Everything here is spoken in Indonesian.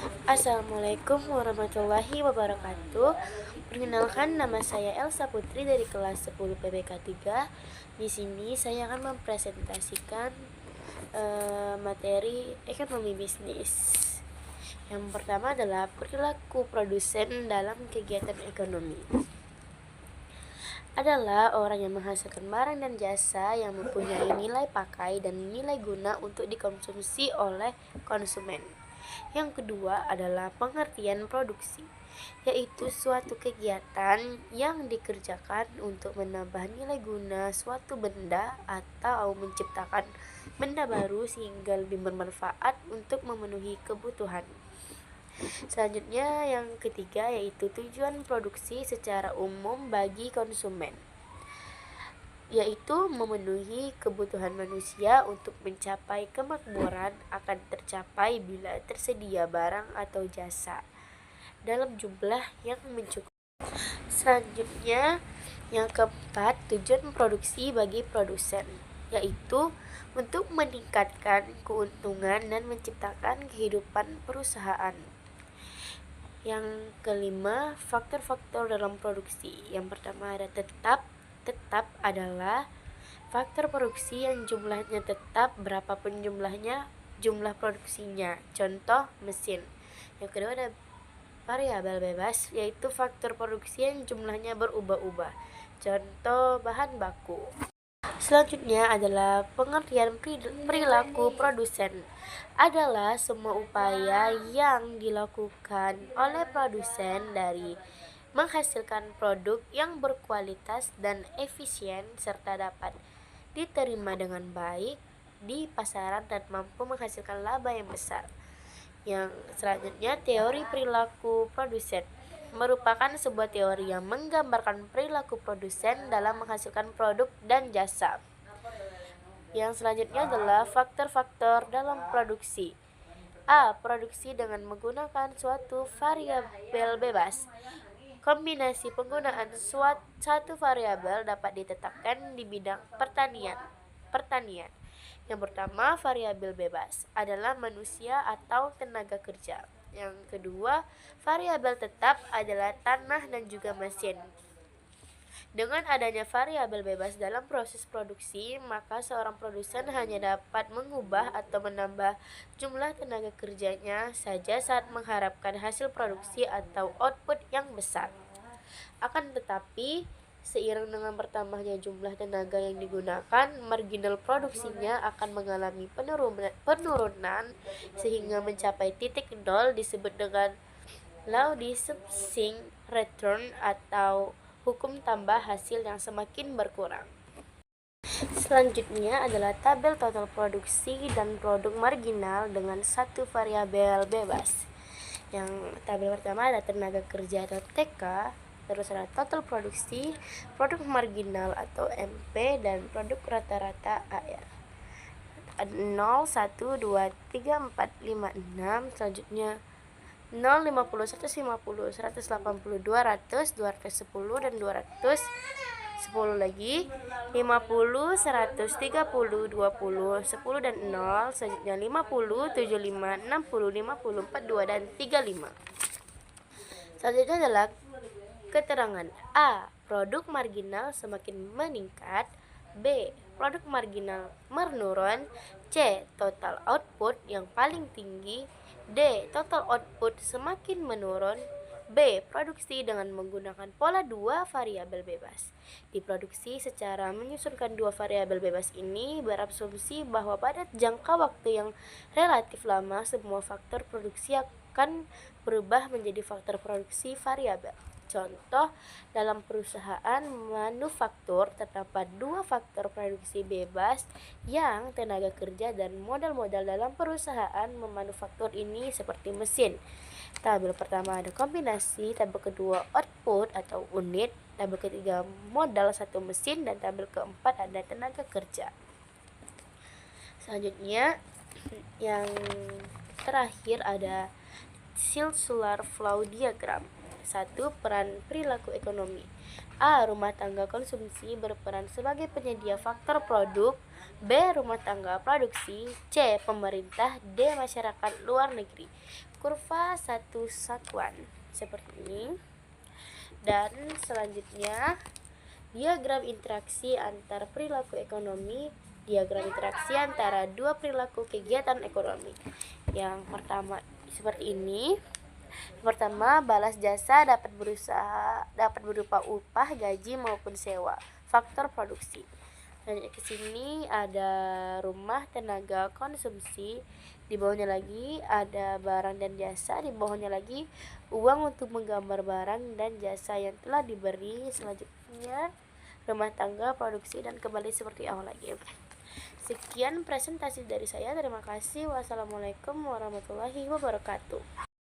Assalamualaikum warahmatullahi wabarakatuh. Perkenalkan, nama saya Elsa Putri dari kelas 10 PPK 3. Di sini saya akan mempresentasikan materi ekonomi bisnis. Yang pertama adalah perilaku produsen dalam kegiatan ekonomi. Adalah orang yang menghasilkan barang dan jasa yang mempunyai nilai pakai dan nilai guna untuk dikonsumsi oleh konsumen. Yang kedua adalah pengertian produksi, yaitu suatu kegiatan yang dikerjakan untuk menambah nilai guna suatu benda atau menciptakan benda baru sehingga lebih bermanfaat untuk memenuhi kebutuhan. Selanjutnya yang ketiga yaitu tujuan produksi secara umum bagi konsumen, yaitu memenuhi kebutuhan manusia untuk mencapai kemakmuran akan tercapai bila tersedia barang atau jasa dalam jumlah yang mencukupi. Selanjutnya yang keempat, tujuan produksi bagi produsen, yaitu untuk meningkatkan keuntungan dan menciptakan kehidupan perusahaan. Yang kelima, faktor-faktor dalam produksi. Yang pertama ada tetap. Tetap adalah faktor produksi yang jumlahnya tetap berapapun jumlahnya, jumlah produksinya. Contoh, mesin. Yang kedua ada variabel bebas, yaitu faktor produksi yang jumlahnya berubah-ubah. Contoh, bahan baku. Selanjutnya adalah pengertian perilaku produsen. Adalah semua upaya yang dilakukan oleh produsen dari menghasilkan produk yang berkualitas dan efisien serta dapat diterima dengan baik di pasaran dan mampu menghasilkan laba yang besar. Yang selanjutnya, teori perilaku produsen merupakan sebuah teori yang menggambarkan perilaku produsen dalam menghasilkan produk dan jasa. Yang selanjutnya adalah faktor-faktor dalam produksi. A. Produksi dengan menggunakan suatu variabel bebas. Kombinasi penggunaan satu variabel dapat ditetapkan di bidang pertanian. Yang pertama, variabel bebas adalah manusia atau tenaga kerja. Yang kedua, variabel tetap adalah tanah dan juga mesin. Dengan adanya variabel bebas dalam proses produksi, maka seorang produsen hanya dapat mengubah atau menambah jumlah tenaga kerjanya saja saat mengharapkan hasil produksi atau output yang besar. Akan tetapi, seiring dengan bertambahnya jumlah tenaga yang digunakan, marginal produksinya akan mengalami penurunan sehingga mencapai titik nol, disebut dengan law diminishing return atau hukum tambah hasil yang semakin berkurang. Selanjutnya adalah tabel total produksi dan produk marginal dengan satu variabel bebas. Yang tabel pertama ada tenaga kerja atau TK, terus ada total produksi, produk marginal atau MP, dan produk rata-rata AR. 0, 1, 2, 3, 4, 5, 6. Selanjutnya 0, 50, 150, 180, 200, 210, dan 200. 10 lagi, 50, 130, 20, 10 dan 0. Selanjutnya 50, 75, 60, 50, 42, dan 35. Selanjutnya adalah keterangan. A. Produk marginal semakin meningkat. B. Produk marginal menurun. C. Total output yang paling tinggi. D. Total output semakin menurun. B. Produksi dengan menggunakan pola dua variabel bebas. Diproduksi secara menyusunkan dua variabel bebas ini berasumsi bahwa pada jangka waktu yang relatif lama semua faktor produksi akan berubah menjadi faktor produksi variabel. Contoh, dalam perusahaan manufaktur terdapat dua faktor produksi bebas yang tenaga kerja dan modal-modal dalam perusahaan memanufaktur ini seperti mesin. Tabel pertama ada kombinasi, tabel kedua output atau unit, tabel ketiga modal satu mesin, dan tabel keempat ada tenaga kerja. Selanjutnya yang terakhir ada circular flow diagram. 1. Peran perilaku ekonomi. A. Rumah tangga konsumsi berperan sebagai penyedia faktor produk. B. Rumah tangga produksi. C. Pemerintah. D. Masyarakat luar negeri. Kurva satu satuan seperti ini. Dan selanjutnya diagram interaksi antar perilaku ekonomi. Diagram interaksi antara dua perilaku kegiatan ekonomi. Yang pertama seperti ini. Pertama, balas jasa dapat berupa upah, gaji maupun sewa. Faktor produksi. Dan ke sini ada rumah, tenaga, konsumsi. Di bawahnya lagi ada barang dan jasa. Di bawahnya lagi uang untuk menggambar barang dan jasa yang telah diberi. Selanjutnya rumah tangga, produksi, dan kembali seperti awal lagi. Sekian presentasi dari saya. Terima kasih. Wassalamualaikum warahmatullahi wabarakatuh.